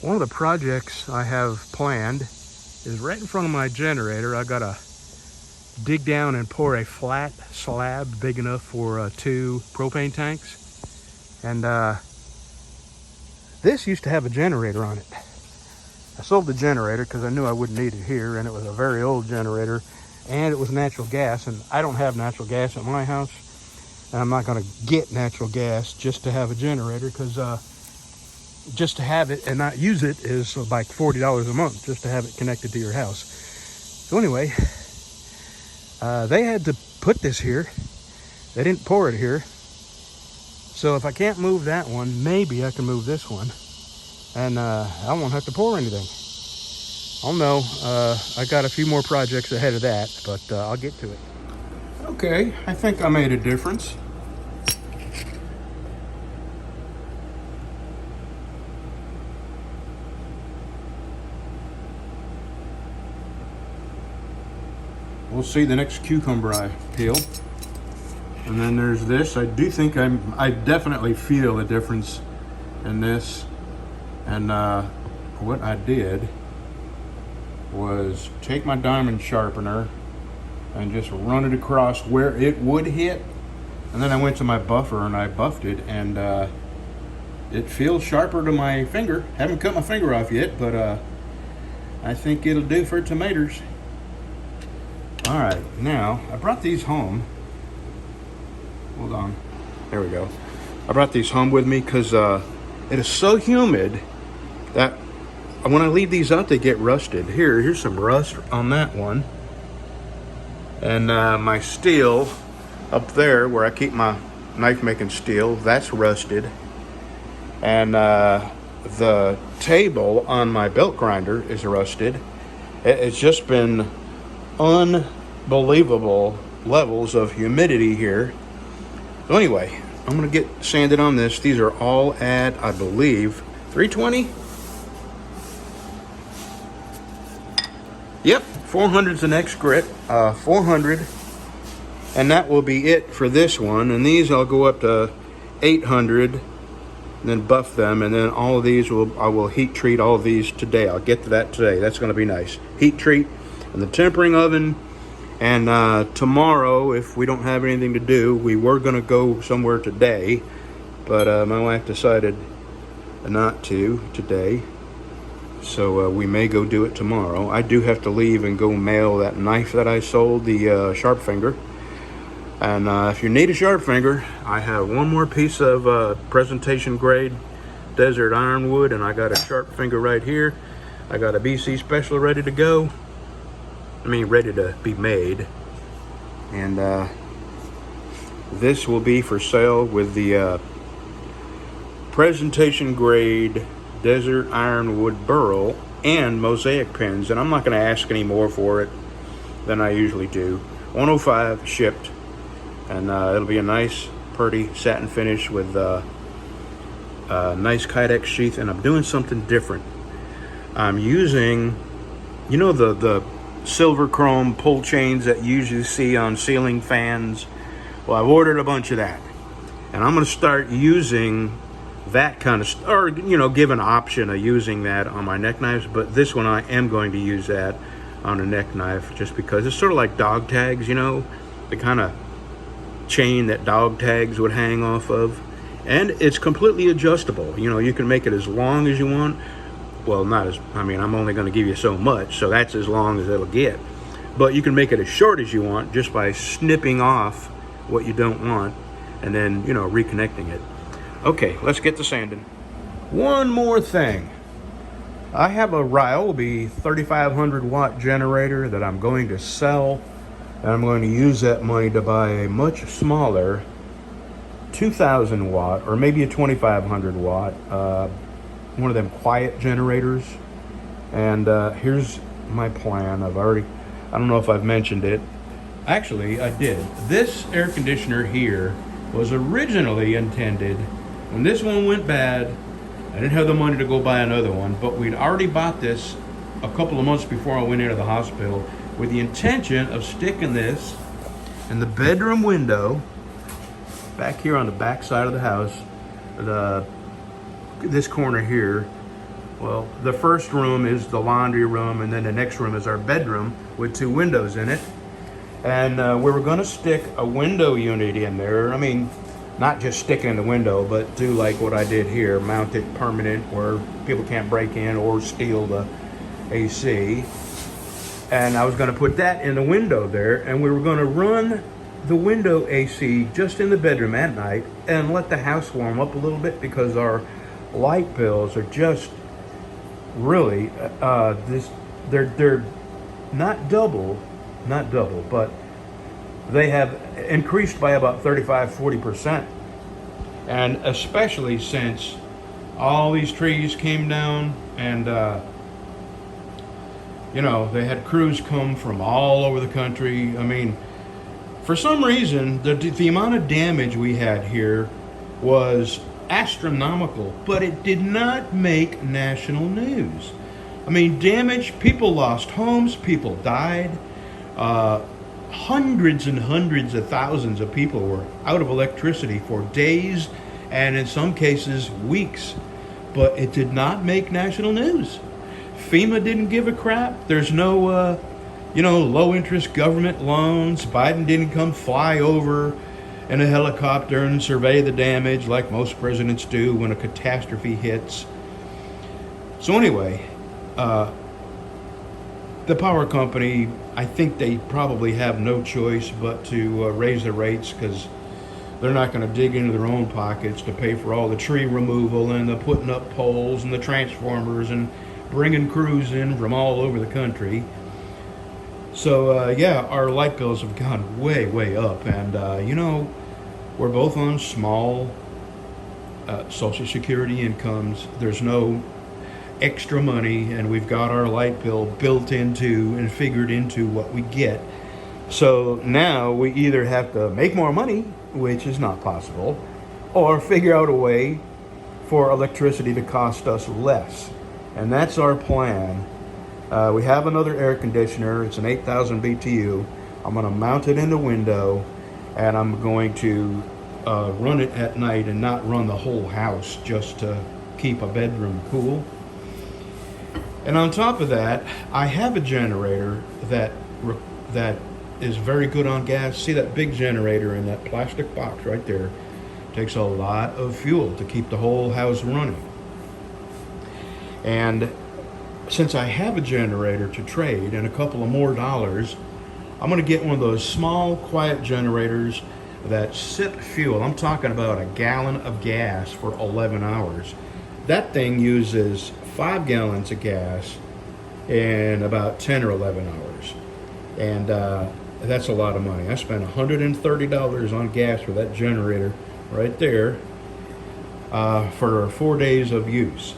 One of the projects I have planned is right in front of my generator. I gotta dig down and pour a flat slab big enough for 2 propane tanks. And this used to have a generator on it. I sold the generator because I knew I wouldn't need it here, and it was a very old generator, and it was natural gas, and I don't have natural gas at my house, and I'm not going to get natural gas just to have a generator, because just to have it and not use it is like $40 a month just to have it connected to your house. So anyway, they had to put this here. They didn't pour it here. So if I can't move that one, maybe I can move this one, and I won't have to pour anything. I'll know. I got a few more projects ahead of that, but I'll get to it. Okay, I think I made a difference. We'll see the next cucumber I peel. And then there's this. I do think I definitely feel a difference in this. And what I did was take my diamond sharpener and just run it across where it would hit. And then I went to my buffer and I buffed it, and it feels sharper to my finger. Haven't cut my finger off yet, but I think it'll do for tomatoes. All right, now I brought these home. Hold on, there we go. I brought these home with me because it is so humid that when I leave these out, they get rusted. Here's some rust on that one. And my steel up there where I keep my knife making steel, that's rusted. And the table on my belt grinder is rusted. It's just been unbelievable levels of humidity here. So anyway, I'm gonna get sanded on this. These are all at, I believe, 320. Yep, 400's the next grit, 400, and that will be it for this one. And these I'll go up to 800, and then buff them, and then all of these I will heat treat all of these today. I'll get to that today. That's going to be nice. Heat treat in the tempering oven, and tomorrow, if we don't have anything to do, we were going to go somewhere today, but my wife decided not to today. So we may go do it tomorrow. I do have to leave and go mail that knife that I sold, the sharp finger. And if you need a sharp finger, I have one more piece of presentation grade desert ironwood, and I got a sharp finger right here. I got a BC Special ready to go. I mean, ready to be made. And this will be for sale with the presentation grade desert ironwood burl and mosaic pins, and I'm not going to ask any more for it than I usually do. 105 shipped, and it'll be a nice pretty satin finish with a nice Kydex sheath. And I'm doing something different. I'm using, you know, the silver chrome pull chains that you usually see on ceiling fans. Well, I've ordered a bunch of that, and I'm going to start using that kind of, or you know, give an option of using that on my neck knives. But this one I am going to use that on a neck knife, just because it's sort of like dog tags, you know, the kind of chain that dog tags would hang off of. And it's completely adjustable. You know, you can make it as long as you want. Well, not as, I mean, I'm only going to give you so much, so that's as long as it'll get. But you can make it as short as you want just by snipping off what you don't want and then, you know, reconnecting it. Okay, let's get to sanding. One more thing. I have a Ryobi 3500 watt generator that I'm going to sell, and I'm going to use that money to buy a much smaller 2000 watt, or maybe a 2500 watt, one of them quiet generators. And here's my plan. I don't know if I've mentioned it. Actually, I did. This air conditioner here was originally intended, when this one went bad, I didn't have the money to go buy another one, but we'd already bought this a couple of months before I went into the hospital with the intention of sticking this in the bedroom window back here on the back side of the house, this corner here, Well, the first room is the laundry room, and then the next room is our bedroom with 2 windows in it. And we were going to stick a window unit in there. I mean, not just stick it in the window, but do like what I did here, mount it permanent where people can't break in or steal the AC. And I was going to put that in the window there, and we were going to run the window AC just in the bedroom at night and let the house warm up a little bit, because our light bills are just really they're not double, but they have increased by about 35-40%. And especially since all these trees came down, and you know, they had crews come from all over the country. I mean, for some reason, the amount of damage we had here was astronomical, but it did not make national news. I mean, damage, people lost homes, people died. Hundreds and hundreds of thousands of people were out of electricity for days, and in some cases, weeks. But it did not make national news. FEMA didn't give a crap. There's no, low interest government loans. Biden didn't come fly over in a helicopter and survey the damage like most presidents do when a catastrophe hits. So anyway, the power company, I think they probably have no choice but to raise the rates, because they're not going to dig into their own pockets to pay for all the tree removal and the putting up poles and the transformers and bringing crews in from all over the country. So yeah, our light bills have gone way, way up. And we're both on small Social Security incomes. There's no extra money, and we've got our light bill built into and figured into what we get. So now we either have to make more money, which is not possible, or figure out a way for electricity to cost us less. And that's our plan. We have another air conditioner. It's an 8,000 BTU. I'm going to mount it in the window, and I'm going to run it at night and not run the whole house just to keep a bedroom cool. And on top of that, I have a generator that is very good on gas. See that big generator in that plastic box right there? Takes a lot of fuel to keep the whole house running. And since I have a generator to trade and a couple of more dollars, I'm going to get one of those small, quiet generators that sip fuel. I'm talking about a gallon of gas for 11 hours. That thing uses 5 gallons of gas in about 10 or 11 hours. And that's a lot of money. I spent $130 on gas for that generator right there for 4 days of use.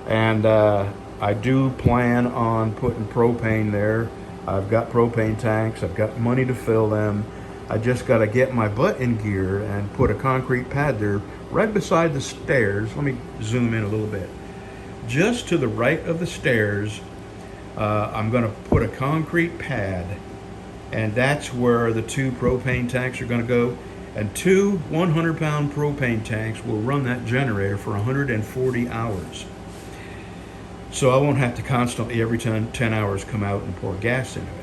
And I do plan on putting propane there. I've got propane tanks. I've got money to fill them. I just got to get my butt in gear and put a concrete pad there right beside the stairs. Let me zoom in a little bit. Just to the right of the stairs, I'm going to put a concrete pad, and that's where the 2 propane tanks are going to go. And 2 100-pound propane tanks will run that generator for 140 hours. So I won't have to constantly, every 10 hours, come out and pour gas into it.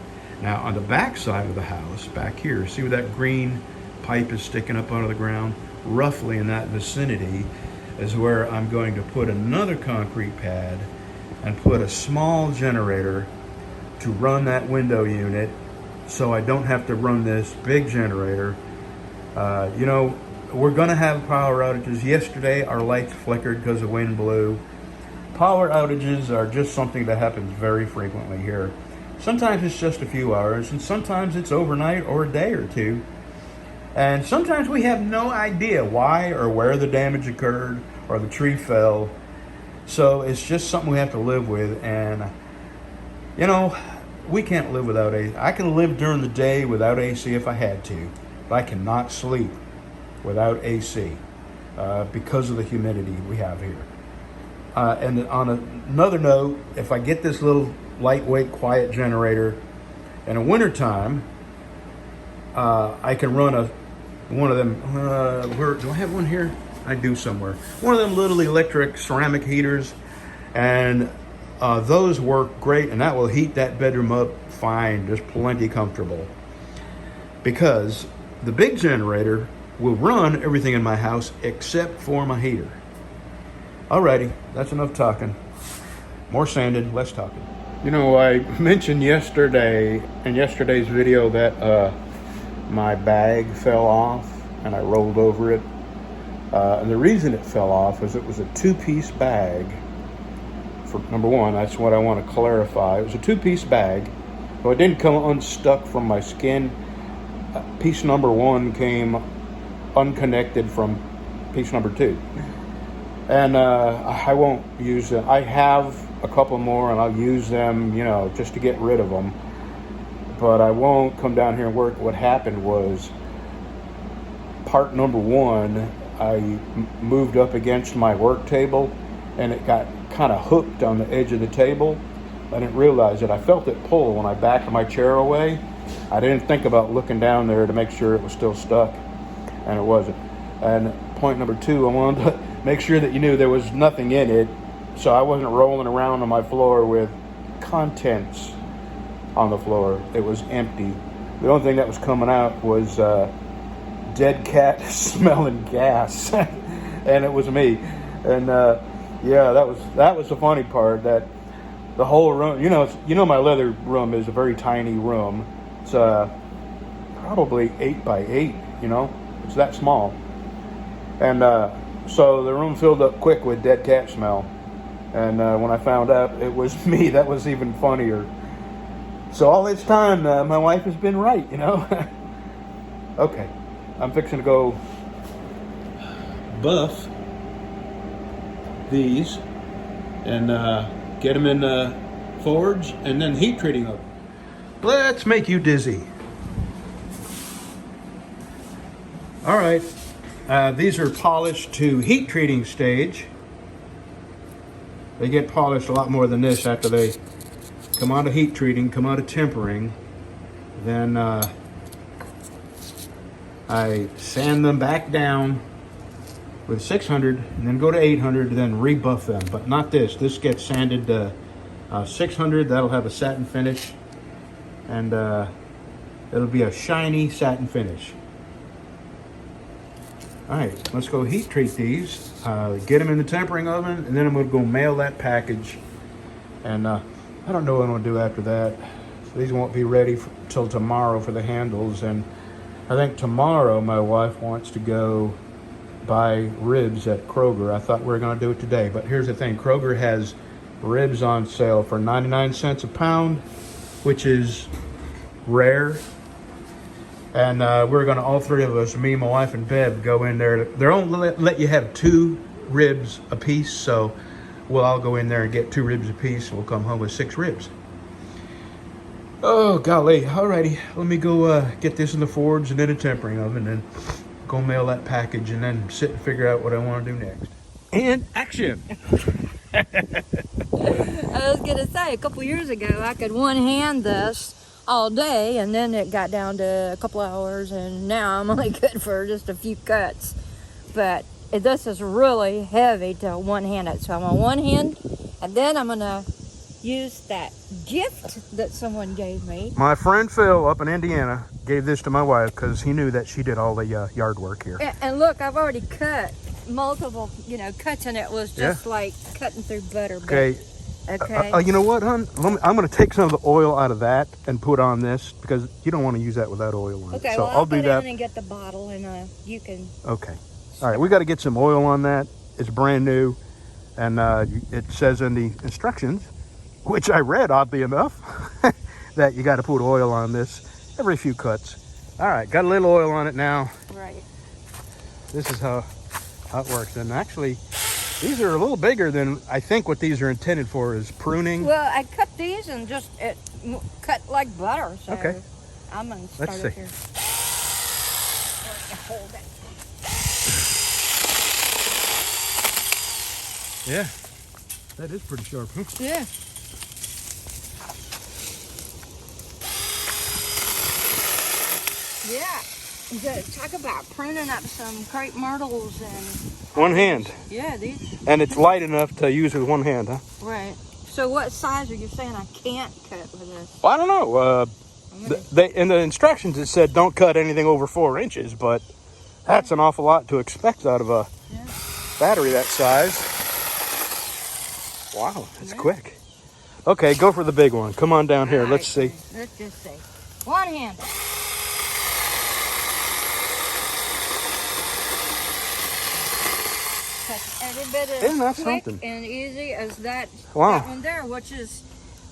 Now, on the back side of the house, back here, see where that green pipe is sticking up out of the ground? Roughly in that vicinity is where I'm going to put another concrete pad and put a small generator to run that window unit, so I don't have to run this big generator. We're going to have power outages. Yesterday, our lights flickered because the wind blew. Power outages are just something that happens very frequently here. Sometimes it's just a few hours, and sometimes it's overnight or a day or two. And sometimes we have no idea why or where the damage occurred or the tree fell. So it's just something we have to live with. And, we can't live without AC. I can live during the day without AC if I had to, but I cannot sleep without AC because of the humidity we have here. And on another note, if I get this little lightweight, quiet generator in the wintertime, I can run one of them. Where do I have one here? I do somewhere. One of them little electric ceramic heaters And those work great, and that will heat that bedroom up fine, just plenty comfortable. Because the big generator will run everything in my house except for my heater. Alrighty, that's enough talking. More sanding, less talking. You know, I mentioned yesterday, in yesterday's video, that my bag fell off and I rolled over it. And the reason it fell off was it was a two-piece bag. For number one, that's what I want to clarify. It was a two-piece bag, so it didn't come unstuck from my skin. Piece number one came unconnected from piece number two. And I won't use them. I have a couple more and I'll use them, you know, just to get rid of them. But I won't come down here and work. What happened was part number one, I moved up against my work table and it got kind of hooked on the edge of the table. I didn't realize it. I felt it pull when I backed my chair away. I didn't think about looking down there to make sure it was still stuck, and it wasn't. And point number two, I wanted to make sure that you knew there was nothing in it, so I wasn't rolling around on my floor with contents on the floor. It was empty. The only thing that was coming out was dead cat smelling gas, and it was me. And yeah, that was the funny part. That the whole room, you know, my leather room is a very tiny room. It's probably 8 by 8. You know, it's that small. And so the room filled up quick with dead cat smell. And when I found out it was me, that was even funnier. So all this time, my wife has been right, you know. Okay, I'm fixing to go buff these and get them in the forge and then heat treating them. Let's make you dizzy. All right, these are polished to heat treating stage. They get polished a lot more than this after they come out of heat treating, come out of tempering. Then I sand them back down with 600 and then go to 800 and then rebuff them. But not this. This gets sanded to 600. That'll have a satin finish. And it'll be a shiny satin finish. All right, let's go heat treat these, get them in the tempering oven, and then I'm going to go mail that package. And I don't know what I'm going to do after that. These won't be ready till tomorrow for the handles. And I think tomorrow my wife wants to go buy ribs at Kroger. I thought we were going to do it today, but here's the thing. Kroger has ribs on sale for 99 cents a pound, which is rare. And we're going to, all three of us, me, my wife, and Bev, go in there. They only let you have 2 ribs a piece, so we'll all go in there and get 2 ribs a piece. We'll come home with 6 ribs. Oh, golly. Alrighty, let me go get this in the forge and then a tempering oven, and then go mail that package, and then sit and figure out what I want to do next. And action! I was going to say, a couple years ago, I could one-hand this all day, and then it got down to a couple hours, and now I'm only good for just a few cuts. But this is really heavy to one-hand it, so I'm on one hand, and then I'm gonna use that gift that someone gave me. My friend Phil up in Indiana gave this to my wife because he knew that she did all the yard work here. And look, I've already cut multiple, cuts, and it was just like cutting through butter. Okay. Okay. You know what, hon? I'm going to take some of the oil out of that and put on this because you don't want to use that without oil on it. Okay, so well, I'll do that. And get the bottle, and you can. Okay. All right, we got to get some oil on that. It's brand new, and it says in the instructions, which I read oddly enough, that you got to put oil on this every few cuts. All right, got a little oil on it now. Right. This is how it works. And actually, these are a little bigger than I think what these are intended for is pruning. Well, I cut these and just cut like butter. So okay. I'm going to start Let's it see. here. Hold it. Yeah, that is pretty sharp. Huh? Yeah. Yeah. Talk about pruning up some crepe myrtles and... One hand. Yeah, these... And it's light enough to use with one hand, huh? Right. So what size are you saying I can't cut with this? Well, I don't know. In the instructions it said don't cut anything over 4 inches, but that's an awful lot to expect out of a battery that size. Wow, that's quick. Okay, go for the big one. Come on down here. Let's see. Let's just see. One hand. Every bit as Isn't that quick something? and easy as that, Wow. that one there, which is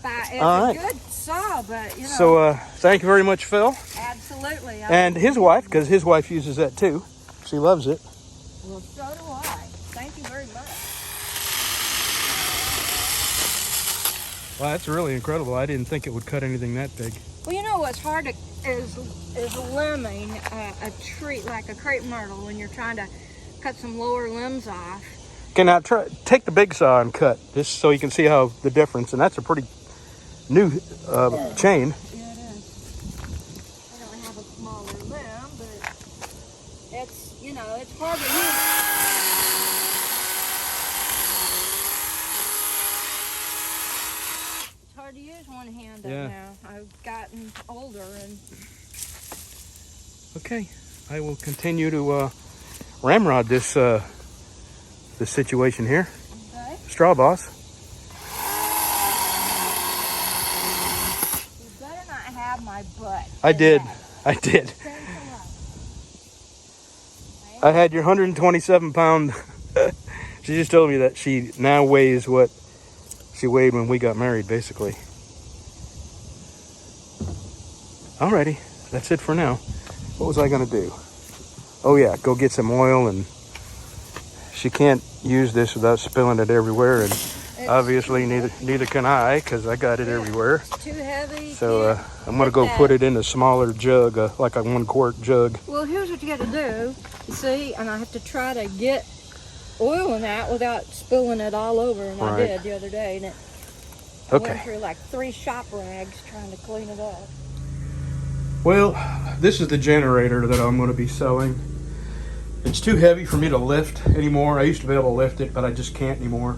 it's All a right. good saw, but you know. So thank you very much, Phil. Absolutely. And his wife, because his wife uses that too. She loves it. Well, so do I. Thank you very much. Wow, that's really incredible. I didn't think it would cut anything that big. Well, you know what's hard is limbing a tree like a crepe myrtle when you're trying to cut some lower limbs off. Okay, now take the big saw and cut, just so you can see how the difference. And that's a pretty new chain. Yeah, it is. I don't have a smaller limb, but it's, you know, it's hard to use. It's hard to use one hand now. I've gotten older and... Okay, I will continue to ramrod this this situation here. Okay. Straw Boss. You better not have my butt. I did. That. I did. Thanks a lot. I had your 127-pound. She just told me that she now weighs what she weighed when we got married, basically. Alrighty, that's it for now. What was I gonna do? Oh yeah, go get some oil, and she can't use this without spilling it everywhere, and obviously neither can I, because I got it everywhere. It's too heavy. So I'm gonna go put it in a smaller jug, like a 1-quart jug. Well, here's what you got to do. You see, and I have to try to get oil in that without spilling it all over, and I did the other day, and I went through like 3 shop rags trying to clean it up. Well, this is the generator that I'm going to be selling. It's too heavy for me to lift anymore. I used to be able to lift it, but I just can't anymore.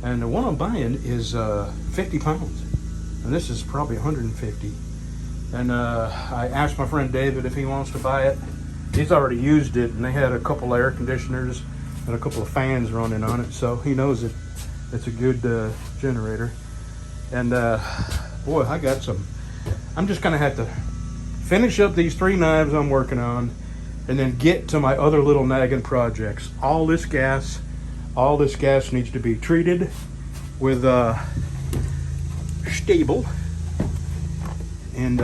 And the one I'm buying is 50 pounds. And this is probably 150. And I asked my friend David if he wants to buy it. He's already used it, and they had a couple air conditioners and a couple of fans running on it. So he knows it. It's a good generator. And boy, I got some. I'm just going to have to finish up these 3 knives I'm working on, and then get to my other little nagging projects. All this gas needs to be treated with stable, and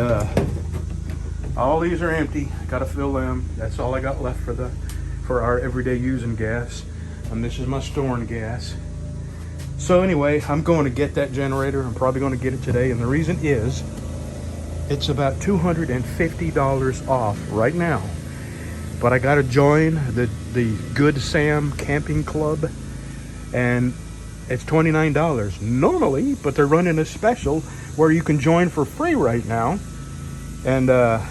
all these are empty. Gotta fill them. That's all I got left for our everyday using gas, and this is my storing gas. So anyway, I'm going to get that generator. I'm probably going to get it today, and the reason is it's about $250 off right now. But I got to join the Good Sam Camping Club, and it's $29 normally, but they're running a special where you can join for free right now. And on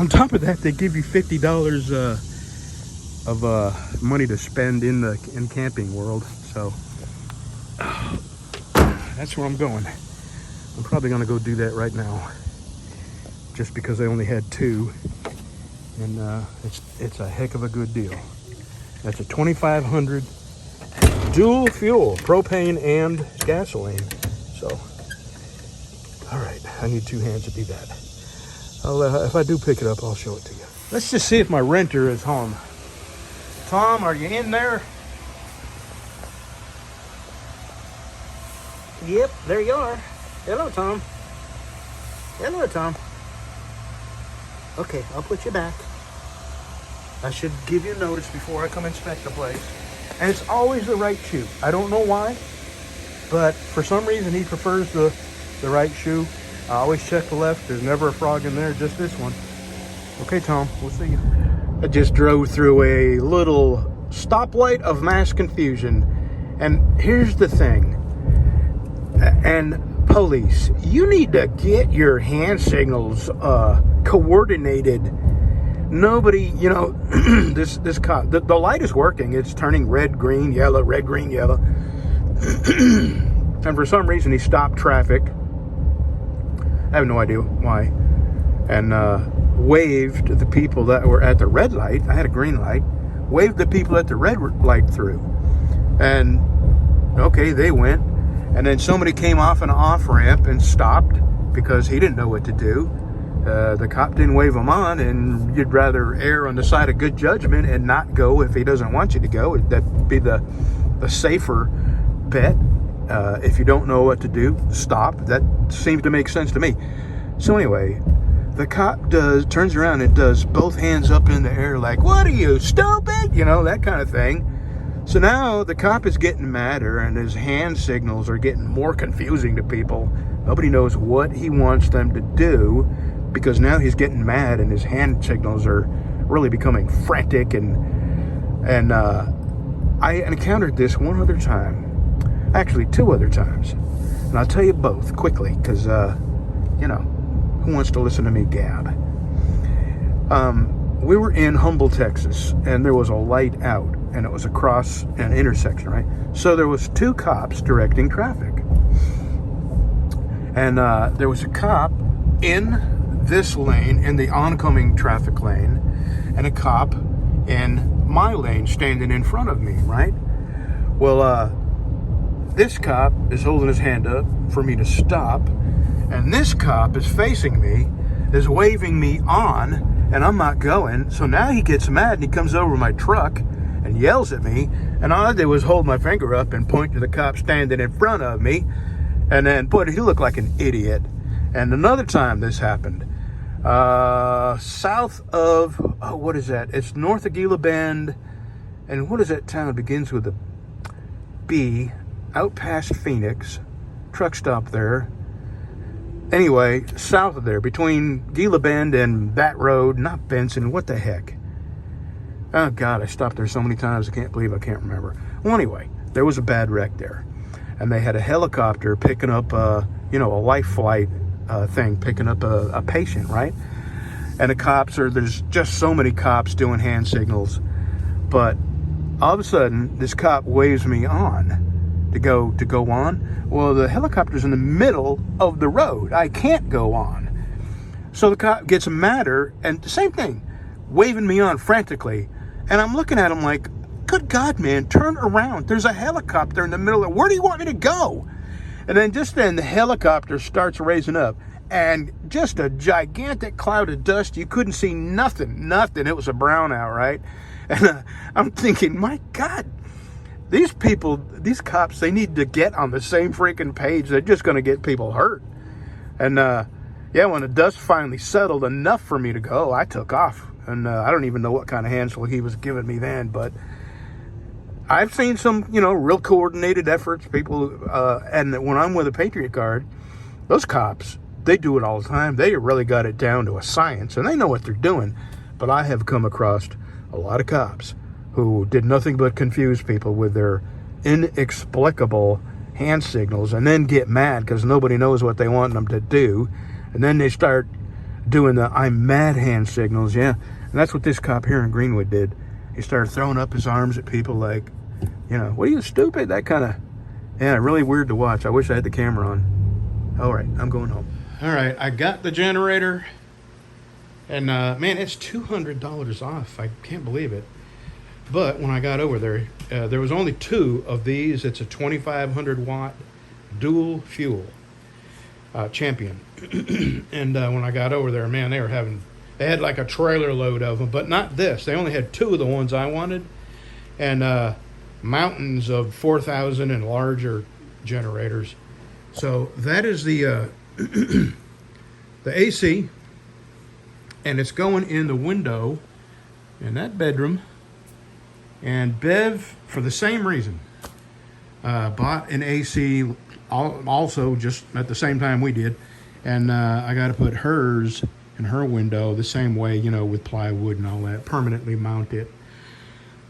top of that, they give you $50 of money to spend in camping world. So that's where I'm going. I'm probably gonna go do that right now, just because I only had 2, and it's a heck of a good deal. That's a 2,500 dual fuel, propane and gasoline. So, all right, I need 2 hands to do that. If I do pick it up, I'll show it to you. Let's just see if my renter is home. Tom, are you in there? Yep, there you are. Hello, Tom. Hello, Tom. Okay, I'll put you back. I should give you notice before I come inspect the place. And it's always the right shoe. I don't know why, but for some reason he prefers the right shoe. I always check the left. There's never a frog in there, just this one. Okay, Tom, we'll see you. I just drove through a little stoplight of mass confusion. And here's the thing. And police, you need to get your hand signals coordinated Nobody, you know, this cop, the light is working. It's turning red, green, yellow, red, green, yellow. And for some reason, he stopped traffic. I have no idea why. And waved the people that were at the red light. I had a green light. Waved the people at the red light through. And, okay, they went. And then somebody came off an off-ramp and stopped because he didn't know what to do. The cop didn't wave him on, and you'd rather err on the side of good judgment and not go if he doesn't want you to go. That'd be the safer bet. If you don't know what to do, stop. That seems to make sense to me. So anyway, the cop turns around and does both hands up in the air like, "What are you, stupid?" You know, that kind of thing. So now the cop is getting madder, and his hand signals are getting more confusing to people. Nobody knows what he wants them to do, because now he's getting mad and his hand signals are really becoming frantic. And I encountered this one other time, actually 2 other times, and I'll tell you both quickly because you know, who wants to listen to me gab? We were in Humble, Texas, and there was a light out, and it was across an intersection, right? So there was 2 cops directing traffic, and there was a cop in this lane, in the oncoming traffic lane, and a cop in my lane standing in front of me, right? Well, this cop is holding his hand up for me to stop, and this cop is facing me, is waving me on, and I'm not going. So now he gets mad and he comes over my truck and yells at me, and all I did was hold my finger up and point to the cop standing in front of me, and then, boy, he looked like an idiot. And another time this happened, south of, what is that? It's north of Gila Bend, and what is that town? It begins with a B, out past Phoenix, truck stop there. Anyway, south of there, between Gila Bend and that road, not Benson, what the heck? Oh God, I stopped there so many times, I can't believe I can't remember. Well, anyway, there was a bad wreck there, and they had a helicopter picking up, you know, a life flight thing, picking up a patient, right? And the cops there's just so many cops doing hand signals, but all of a sudden, this cop waves me on to go on. Well, the helicopter's in the middle of the road. I can't go on. So the cop gets madder, and the same thing, waving me on frantically. And I'm looking at him like, good God, man, turn around. There's a helicopter in the middle of, where do you want me to go? And then just then the helicopter starts raising up, and just a gigantic cloud of dust. You couldn't see nothing. It was a brownout, right? And I'm thinking, my God, these people, these cops, they need to get on the same freaking page. They're just going to get people hurt. And yeah, when the dust finally settled enough for me to go, I took off. And I don't even know what kind of handle he was giving me then, but I've seen some, you know, real coordinated efforts, people, and when I'm with a Patriot Guard, those cops, they do it all the time. They really got it down to a science, and they know what they're doing. But I have come across a lot of cops who did nothing but confuse people with their inexplicable hand signals, and then get mad because nobody knows what they want them to do. And then they start doing the I'm mad hand signals, yeah. And that's what this cop here in Greenwood did. He started throwing up his arms at people like, you know, what are you, stupid? That kind of, yeah, really weird to watch. I wish I had the camera on. All right, I'm going home. All right, I got the generator. And, man, it's $200 off. I can't believe it. But when I got over there, there was only 2 of these. It's a 2,500 watt dual fuel Champion. And when I got over there, man, they had like a trailer load of them, but not this. They only had 2 of the ones I wanted, and mountains of 4,000 and larger generators. So that is the the AC, and it's going in the window in that bedroom. And Bev, for the same reason, bought an AC also just at the same time we did. And I got to put hers in her window the same way, you know, with plywood and all that, permanently mount it.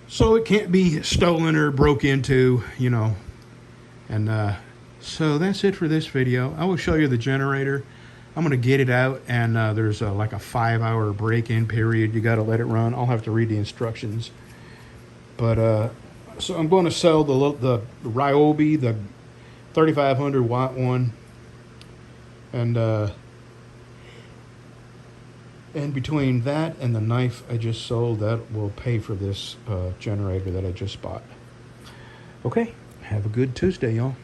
So it can't be stolen or broke into, you know. And so that's it for this video. I will show you the generator. I'm going to get it out, and there's like a 5-hour break-in period. You got to let it run. I'll have to read the instructions. But so I'm going to sell the Ryobi, the 3,500 watt one, and between that and the knife I just sold, that will pay for this generator that I just bought. Okay, have a good Tuesday, y'all.